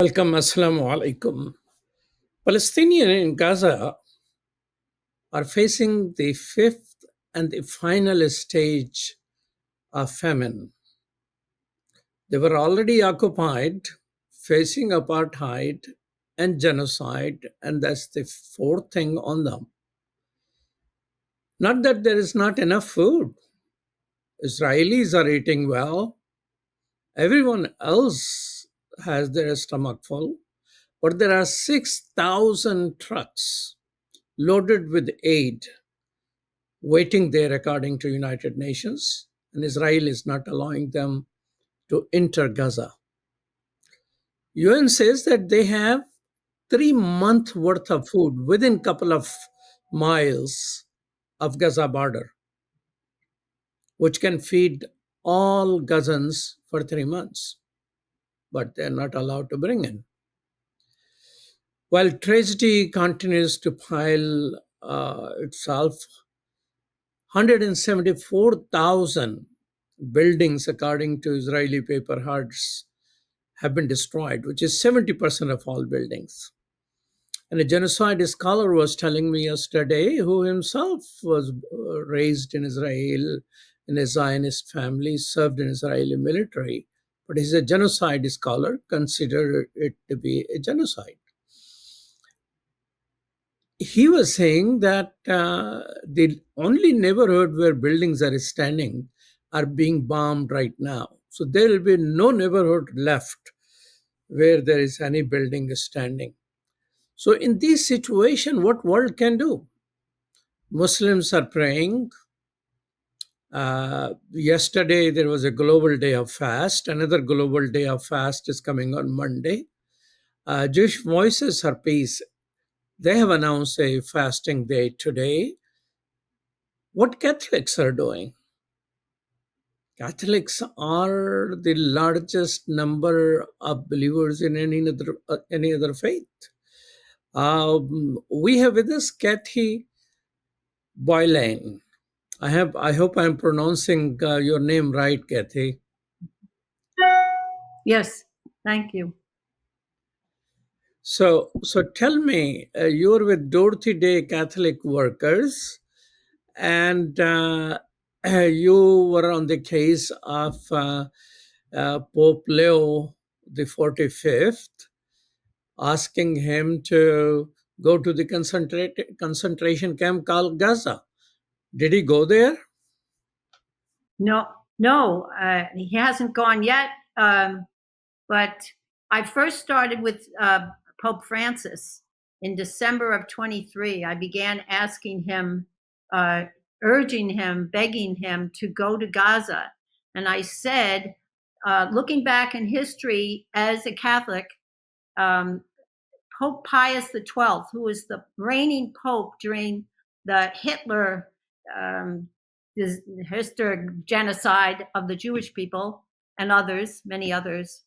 Welcome, Assalamu alaikum. Palestinians in Gaza are facing the fifth and the final stage of famine. They were already occupied, facing apartheid and genocide, and that's the fourth thing on them. Not that there is not enough food. Israelis are eating well. Everyone else has their stomach full. But there are 6,000 trucks loaded with aid waiting there according to United Nations, and Israel is not allowing them to enter Gaza. UN says that they have 3 months worth of food within couple of miles of Gaza border, which can feed all Gazans for 3 months, but they're not allowed to bring in. While tragedy continues to pile itself, 174,000 buildings, according to Israeli paper Haaretz, have been destroyed, which is 70% of all buildings. And a genocide scholar was telling me yesterday, who himself was raised in Israel in a Zionist family, served in Israeli military, but he's a genocide scholar, consider it to be a genocide. He was saying that the only neighborhood where buildings are standing are being bombed right now. So there will be no neighborhood left where there is any building standing. So in this situation, what world can do? Muslims are praying. Yesterday there was a global day of fast. Another global day of fast is coming on Monday. Jewish Voices for Peace, they have announced a fasting day today. What Catholics are doing? Catholics are the largest number of believers in any other faith. We have with us Kathy Boylan. I hope I'm pronouncing your name right, Kathy. Yes, thank you. So tell me, you're with Dorothy Day Catholic Workers, and you were on the case of Pope Leo the 45th, asking him to go to the concentration camp called Gaza. Did he go there? No, he hasn't gone yet. But I first started with Pope Francis in December of 23. I began asking him, urging him, begging him to go to Gaza. And I said, looking back in history as a Catholic, Pope Pius XII, who was the reigning pope during the Hitler historic genocide of the Jewish people and others, many others,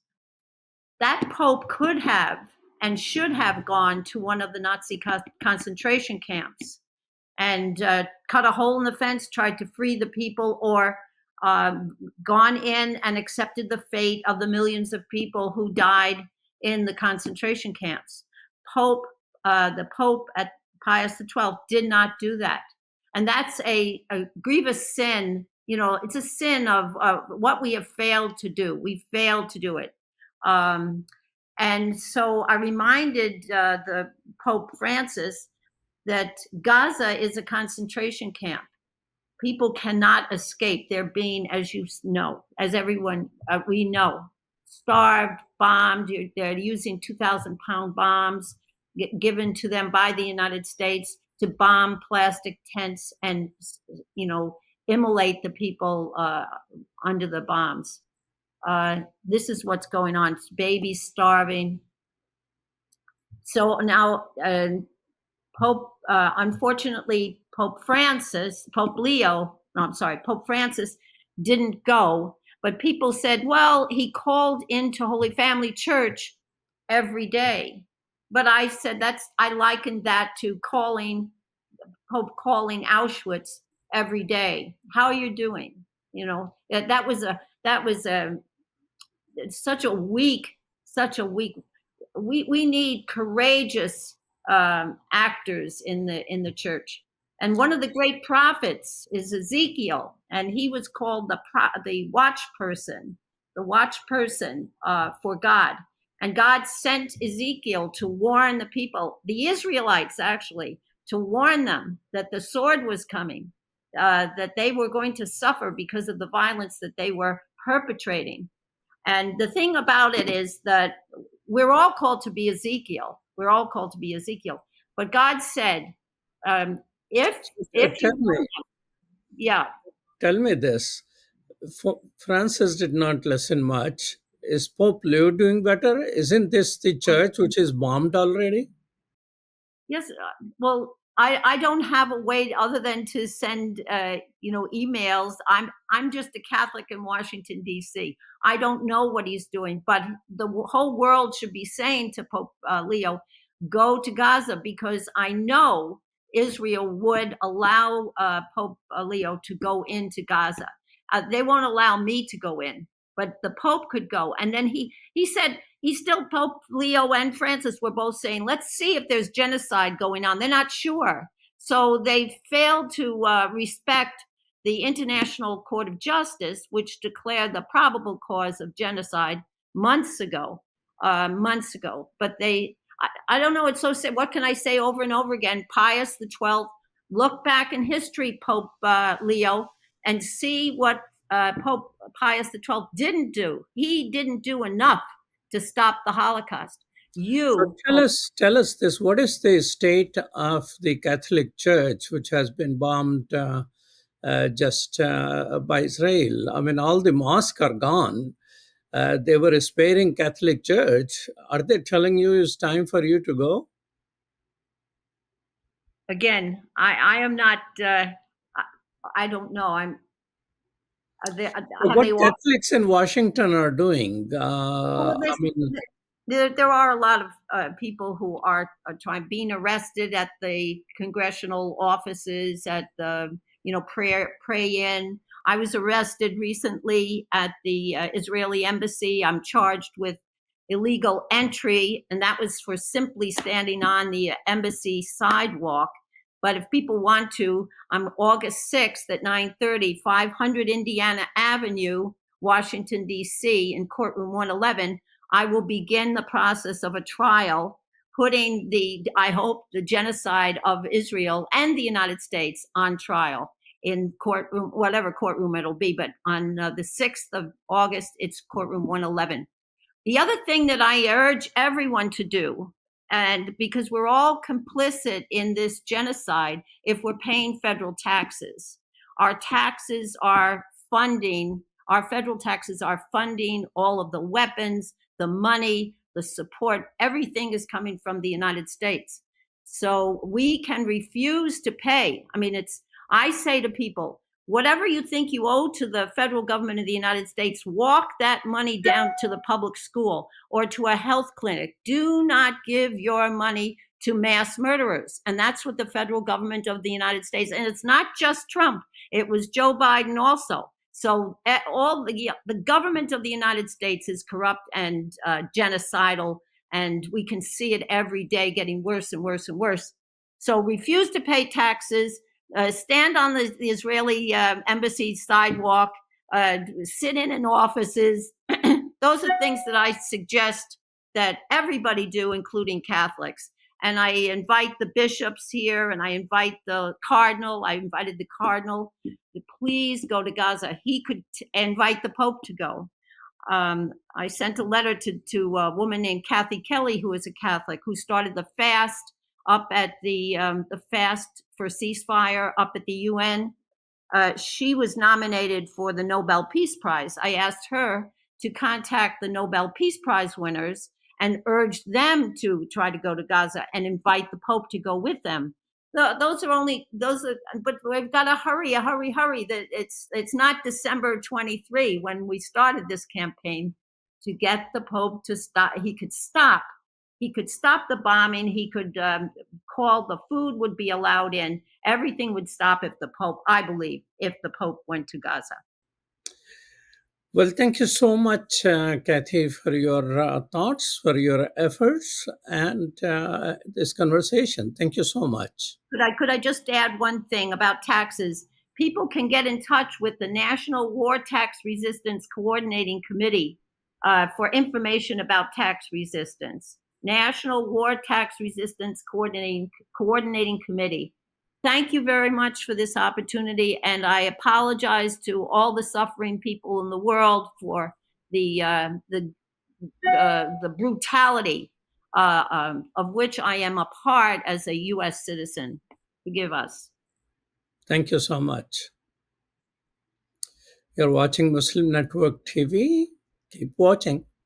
that pope could have and should have gone to one of the Nazi concentration camps and cut a hole in the fence, tried to free the people, or gone in and accepted the fate of the millions of people who died in the concentration camps. The Pope at Pius XII did not do that. And that's a grievous sin. You know, it's a sin of what we have failed to do. We failed to do it. And so I reminded the Pope Francis that Gaza is a concentration camp. People cannot escape. They're being, as you know, as everyone we know, starved, bombed. They're using 2,000-pound bombs given to them by the United States to bomb plastic tents and, immolate the people under the bombs. This is what's going on. Babies starving. So now, unfortunately, Pope Francis didn't go. But people said, well, he called into Holy Family Church every day. But I said I likened that to Pope calling Auschwitz every day. How are you doing? That was such a weak we need courageous actors in the church. And one of the great prophets is Ezekiel, and he was called the watch person for God. And God sent Ezekiel to warn the people, the Israelites actually, to warn them that the sword was coming, that they were going to suffer because of the violence that they were perpetrating. And the thing about it is that we're all called to be Ezekiel. We're all called to be Ezekiel. But God said, um, if Tell you, me, yeah, tell me this. Francis did not listen much. Is Pope Leo doing better? Isn't this the church which is bombed already? yes. Well, I don't have a way other than to send emails. I'm just a Catholic in Washington D.C. I don't know what he's doing, but the whole world should be saying to Pope Leo, go to Gaza, because I know Israel would allow Pope Leo to go into Gaza. They won't allow me to go in, but the Pope could go. And then he said, he's still, Pope Leo and Francis were both saying, let's see if there's genocide going on. They're not sure. So they failed to respect the International Court of Justice, which declared the probable cause of genocide months ago. But I don't know. It's so sad. What can I say over and over again? Pius the 12th. Look back in history, Pope Leo, and see what Pope Pius the 12th didn't do. He didn't do enough to stop the Holocaust. So You, tell us this. What is the state of the Catholic Church, which has been bombed just by Israel? I mean, all the mosques are gone. They were sparing Catholic Church. Are they telling you it's time for you to go? again, I am not. I don't know. So Have what they all? Catholics in Washington are doing? Well, I mean, there are a lot of people who are being arrested at the congressional offices, at the pray in. I was arrested recently at the Israeli embassy. I'm charged with illegal entry, and that was for simply standing on the embassy sidewalk. But if people want to, I'm August 6th at 9:30, 500 Indiana Avenue, Washington, D.C., in courtroom 111. I will begin the process of a trial, putting I hope, the genocide of Israel and the United States on trial in courtroom, whatever courtroom it'll be. But on the 6th of August, it's courtroom 111. The other thing that I urge everyone to do, and because we're all complicit in this genocide, if we're paying federal taxes, our taxes are funding, our federal taxes are funding all of the weapons, the money, the support, everything is coming from the United States. So we can refuse to pay. I mean, I say to people, whatever you think you owe to the federal government of the United States, walk that money down to the public school or to a health clinic. Do not give your money to mass murderers. And that's what the federal government of the United States, and it's not just Trump, it was Joe Biden also. So all the government of the United States is corrupt and genocidal, and we can see it every day getting worse and worse and worse. So refuse to pay taxes, stand on the Israeli embassy sidewalk, sit in offices. Those are things that I suggest that everybody do, including Catholics. And I invite the bishops here, and I invite the cardinal. I invited the cardinal to please go to Gaza. He could invite the Pope to go. I sent a letter to a woman named Kathy Kelly, who is a Catholic, who started the fast up at the fast for ceasefire up at the UN. She was nominated for the Nobel Peace Prize. I asked her to contact the Nobel Peace Prize winners and urge them to try to go to Gaza and invite the Pope to go with them. Those are, but we've got to hurry. That it's not December 23 when we started this campaign to get the Pope to stop. He could stop. He could stop the bombing. He could call, the food would be allowed in. Everything would stop if the Pope, I believe, if the Pope went to Gaza. Well, thank you so much, Kathy, for your thoughts, for your efforts, and this conversation. Thank you so much. Could I just add one thing about taxes? People can get in touch with the National War Tax Resistance Coordinating Committee for information about tax resistance. National War Tax Resistance Coordinating Committee. Thank you very much for this opportunity, and I apologize to all the suffering people in the world for the brutality of which I am a part as a U.S. citizen. Forgive us. Thank you so much. You're watching Muslim Network TV. Keep watching.